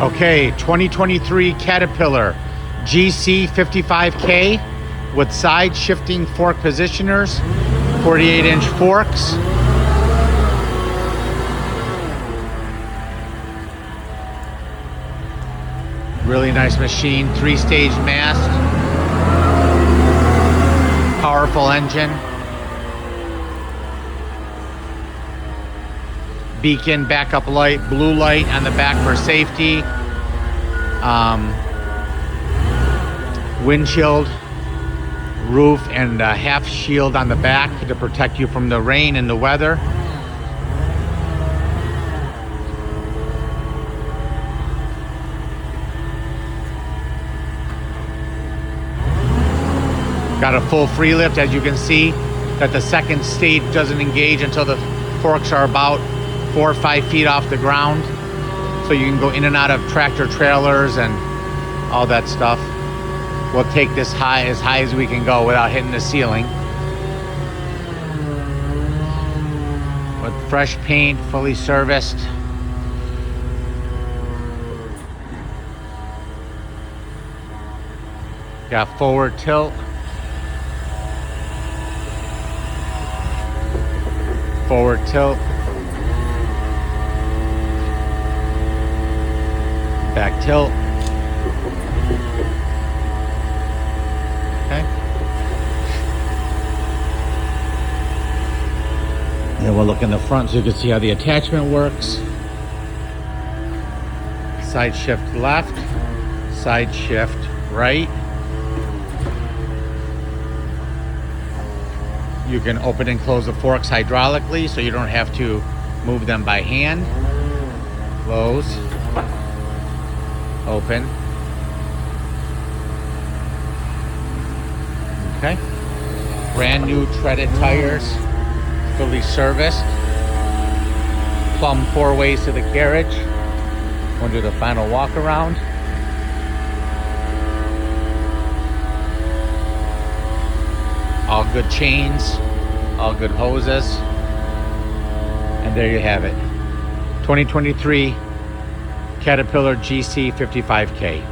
Okay, 2023 Caterpillar GC55K with side shifting fork positioners, 48-inch forks. Really nice machine, 3-stage mast, powerful engine, beacon, backup light, blue light on the back for safety, windshield, roof, and half shield on the back to protect you from the rain and the weather. Got a full free lift, as you can see, that the second stage doesn't engage until the forks are about 4 or 5 feet off the ground. So you can go in and out of tractor trailers and all that stuff. We'll take this as high as we can go without hitting the ceiling. With fresh paint, fully serviced. Got forward tilt. Forward tilt. Back tilt. Okay. Then we'll look in the front so you can see how the attachment works. Side shift left, side shift right. You can open and close the forks hydraulically so you don't have to move them by hand. Close. Open. Okay. Brand new treaded tires, fully serviced. Plumb 4 ways to the carriage. We'll do the final walk around. All good chains, all good hoses. And there you have it. 2023 Caterpillar GC55K.